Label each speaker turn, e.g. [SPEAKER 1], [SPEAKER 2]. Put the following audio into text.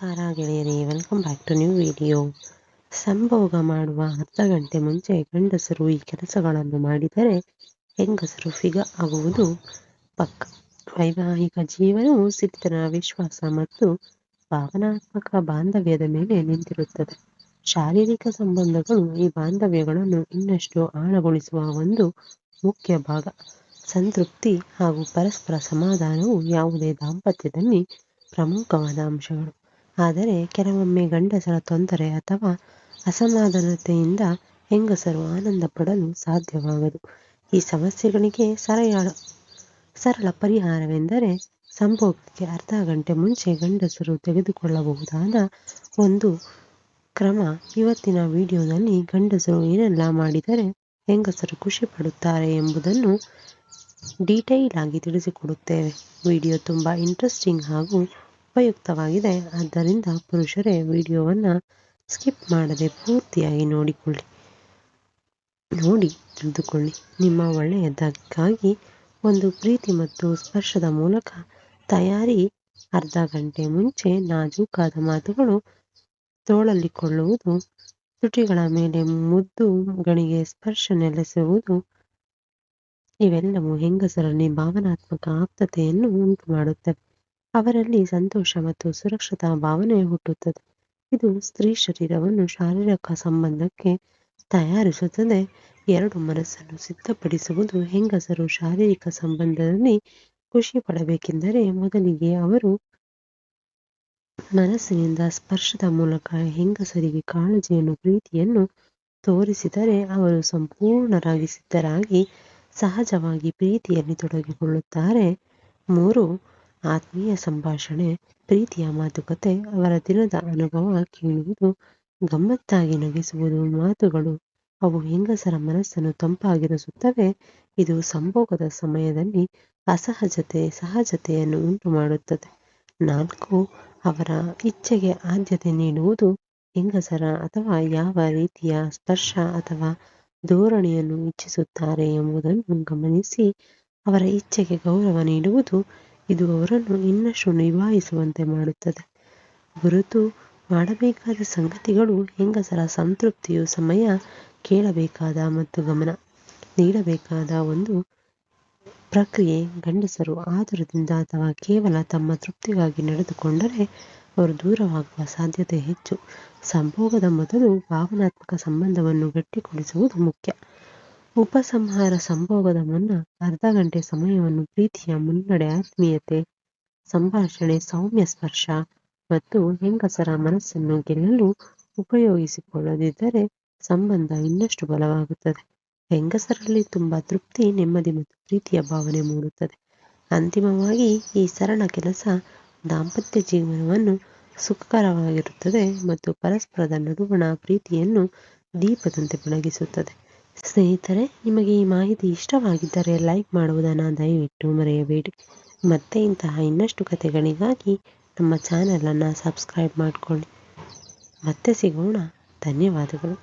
[SPEAKER 1] ನಮಸ್ಕಾರ ಗೆಳೆಯರೇ, welcome back to new video. ಸಂಭೋಗ ಮಾಡುವ ಅರ್ಧ ಗಂಟೆ ಮುಂಚೆ ಗಂಡಸರು ಈ ಕೆಲಸಗಳನ್ನು ಮಾಡಿದರೆ ಹೆಂಗಸರು ಫಿಗ ಆಗುವುದು ಪಕ್ಕ. ವೈವಾಹಿಕ ಜೀವನವು ಸಿದ್ಧನ ವಿಶ್ವಾಸ ಮತ್ತು ಭಾವನಾತ್ಮಕ ಬಾಂಧವ್ಯದ ಮೇಲೆ ನಿಂತಿರುತ್ತದೆ. ಶಾರೀರಿಕ ಸಂಬಂಧಗಳು ಈ ಬಾಂಧವ್ಯಗಳನ್ನು ಇನ್ನಷ್ಟು ಆಳಗೊಳಿಸುವ ಒಂದು ಮುಖ್ಯ ಭಾಗ. ಸಂತೃಪ್ತಿ ಹಾಗೂ ಪರಸ್ಪರ ಸಮಾಧಾನವು ಯಾವುದೇ ದಾಂಪತ್ಯದಲ್ಲಿ ಪ್ರಮುಖವಾದ ಅಂಶಗಳು. ಆದರೆ ಕೆಲವೊಮ್ಮೆ ಗಂಡಸರ ತೊಂದರೆ ಅಥವಾ ಅಸಮಾಧಾನತೆಯಿಂದ ಹೆಂಗಸರು ಆನಂದ ಪಡಲು ಸಾಧ್ಯವಾಗದು. ಈ ಸಮಸ್ಯೆಗಳಿಗೆ ಸರಳ ಪರಿಹಾರವೆಂದರೆ ಸಂಭೋಗಕ್ಕೆ ಅರ್ಧ ಗಂಟೆ ಮುಂಚೆ ಗಂಡಸರು ತೆಗೆದುಕೊಳ್ಳಬಹುದಾದ ಒಂದು ಕ್ರಮ. ಇವತ್ತಿನ ವಿಡಿಯೋದಲ್ಲಿ ಗಂಡಸರು ಏನೆಲ್ಲ ಮಾಡಿದರೆ ಹೆಂಗಸರು ಖುಷಿ ಪಡುತ್ತಾರೆ ಎಂಬುದನ್ನು ಡೀಟೇಲ್ ಆಗಿ ತಿಳಿಸಿಕೊಡುತ್ತೇವೆ. ವಿಡಿಯೋ ತುಂಬ ಇಂಟ್ರೆಸ್ಟಿಂಗ್ ಹಾಗೂ ಉಪಯುಕ್ತವಾಗಿದೆ. ಆದ್ದರಿಂದ ಪುರುಷರೇ ವಿಡಿಯೋವನ್ನು ಸ್ಕಿಪ್ ಮಾಡದೆ ಪೂರ್ತಿಯಾಗಿ ನೋಡಿ ತಿಳಿದುಕೊಳ್ಳಿ. ನಿಮ್ಮ ಒಳ್ಳೆಯದಕ್ಕಾಗಿ ಒಂದು ಪ್ರೀತಿ ಮತ್ತು ಸ್ಪರ್ಶದ ಮೂಲಕ ತಯಾರಿ. ಅರ್ಧ ಗಂಟೆ ಮುಂಚೆ ನಾಜೂಕಾದ ಮಾತುಗಳು, ತೋಳಲ್ಲಿಕೊಳ್ಳುವುದು, ತುಟಿಗಳ ಮೇಲೆ ಮುದ್ದು, ಗಣಿಗೆ ಸ್ಪರ್ಶ ನೆಲೆಸುವುದು ಇವೆಲ್ಲವೂ ಹೆಂಗಸರಲ್ಲಿ ಭಾವನಾತ್ಮಕ ಆಪ್ತತೆಯನ್ನು ಉಂಟು ಮಾಡುತ್ತವೆ. ಅವರಲ್ಲಿ ಸಂತೋಷ ಮತ್ತು ಸುರಕ್ಷತಾ ಭಾವನೆ ಹುಟ್ಟುತ್ತದೆ. ಇದು ಸ್ತ್ರೀ ಶರೀರವನ್ನು ಶಾರೀರಿಕ ಸಂಬಂಧಕ್ಕೆ ತಯಾರಿಸುತ್ತದೆ. ಎರಡು ಮನಸ್ಸನ್ನು ಸಿದ್ಧಪಡಿಸುವುದು. ಹೆಂಗಸರು ಶಾರೀರಿಕ ಸಂಬಂಧದಲ್ಲಿ ಖುಷಿ ಪಡಬೇಕೆಂದರೆ ಮೊದಲಿಗೆ ಅವರು ಮನಸ್ಸಿನಿಂದ ಸ್ಪರ್ಶದ ಮೂಲಕ ಹೆಂಗಸರಿಗೆ ಕಾಳಜಿಯನ್ನು ಪ್ರೀತಿಯನ್ನು ತೋರಿಸಿದರೆ ಅವರು ಸಂಪೂರ್ಣರಾಗಿ ಸಿದ್ಧರಾಗಿ ಸಹಜವಾಗಿ ಪ್ರೀತಿಯಲ್ಲಿ ತೊಡಗಿಕೊಳ್ಳುತ್ತಾರೆ. 3. ಆತ್ಮೀಯ ಸಂಭಾಷಣೆ, ಪ್ರೀತಿಯ ಮಾತುಕತೆ, ಅವರ ದಿನದ ಅನುಭವ ಕೇಳುವುದು, ಗಮ್ಮತ್ತಾಗಿ ನಗಿಸುವುದು ಮಾತುಗಳು ಅವು ಹೆಂಗಸರ ಮನಸ್ಸನ್ನು ತಂಪಾಗಿರಿಸುತ್ತವೆ. ಇದು ಸಂಭೋಗದ ಸಮಯದಲ್ಲಿ ಸಹಜತೆಯನ್ನು ಉಂಟು ಮಾಡುತ್ತದೆ. 4. ಅವರ ಇಚ್ಛೆಗೆ ಆದ್ಯತೆ ನೀಡುವುದು. ಹೆಂಗಸರ ಅಥವಾ ಯಾವ ರೀತಿಯ ಸ್ಪರ್ಶ ಅಥವಾ ಧೋರಣೆಯನ್ನು ಇಚ್ಛಿಸುತ್ತಾರೆ ಎಂಬುದನ್ನು ಗಮನಿಸಿ ಅವರ ಇಚ್ಛೆಗೆ ಗೌರವ ನೀಡುವುದು. ಇದು ಅವರನ್ನು ಇನ್ನಷ್ಟು ನಿಭಾಯಿಸುವಂತೆ ಮಾಡುತ್ತದೆ. ಗುರುತು ಮಾಡಬೇಕಾದ ಸಂಗತಿಗಳು, ಹೆಂಗಸರ ಸಂತೃಪ್ತಿಯು ಸಮಯ ಕೇಳಬೇಕಾದ ಮತ್ತು ಗಮನ ನೀಡಬೇಕಾದ ಒಂದು ಪ್ರಕ್ರಿಯೆ. ಗಂಡಸರು ಆತುರದಿಂದ ಅಥವಾ ಕೇವಲ ತಮ್ಮ ತೃಪ್ತಿಗಾಗಿ ನಡೆದುಕೊಂಡರೆ ಅವರು ದೂರವಾಗುವ ಸಾಧ್ಯತೆ ಹೆಚ್ಚು. ಸಂಭೋಗದ ಮೊದಲು ಭಾವನಾತ್ಮಕ ಸಂಬಂಧವನ್ನು ಗಟ್ಟಿಗೊಳಿಸುವುದು ಮುಖ್ಯ. ಉಪಸಂಹಾರ: ಸಂಭೋಗದ ಮುನ್ನ ಅರ್ಧ ಗಂಟೆ ಸಮಯವನ್ನು ಪ್ರೀತಿಯ ಮುನ್ನಡೆ, ಆತ್ಮೀಯತೆ, ಸಂಭಾಷಣೆ, ಸೌಮ್ಯ ಸ್ಪರ್ಶ ಮತ್ತು ಹೆಂಗಸರ ಮನಸ್ಸನ್ನು ಗೆಲ್ಲಲು ಉಪಯೋಗಿಸಿಕೊಳ್ಳದಿದ್ದರೆ ಸಂಬಂಧ ಇನ್ನಷ್ಟು ಬಲವಾಗುತ್ತದೆ. ಹೆಂಗಸರಲ್ಲಿ ತುಂಬ ತೃಪ್ತಿ, ನೆಮ್ಮದಿ ಮತ್ತು ಪ್ರೀತಿಯ ಭಾವನೆ ಮೂಡುತ್ತದೆ. ಅಂತಿಮವಾಗಿ ಈ ಸರಳ ಕೆಲಸ ದಾಂಪತ್ಯ ಜೀವನವನ್ನು ಸುಖಕರವಾಗಿರುತ್ತದೆ ಮತ್ತು ಪರಸ್ಪರದ ನಡುವಣ ಪ್ರೀತಿಯನ್ನು ದೀಪದಂತೆ ಬೆಳಗಿಸುತ್ತದೆ. ಸ್ನೇಹಿತರೆ, ನಿಮಗೆ ಈ ಮಾಹಿತಿ ಇಷ್ಟವಾಗಿದ್ದರೆ ಲೈಕ್ ಮಾಡುವುದನ್ನು ದಯವಿಟ್ಟು ಮರೆಯಬೇಡಿ. ಮತ್ತೆ ಇಂತಹ ಇನ್ನಷ್ಟು ಕಥೆಗಳಿಗಾಗಿ ನಮ್ಮ ಚಾನಲನ್ನು ಸಬ್ಸ್ಕ್ರೈಬ್ ಮಾಡಿಕೊಳ್ಳಿ. ಮತ್ತೆ ಸಿಗೋಣ. ಧನ್ಯವಾದಗಳು.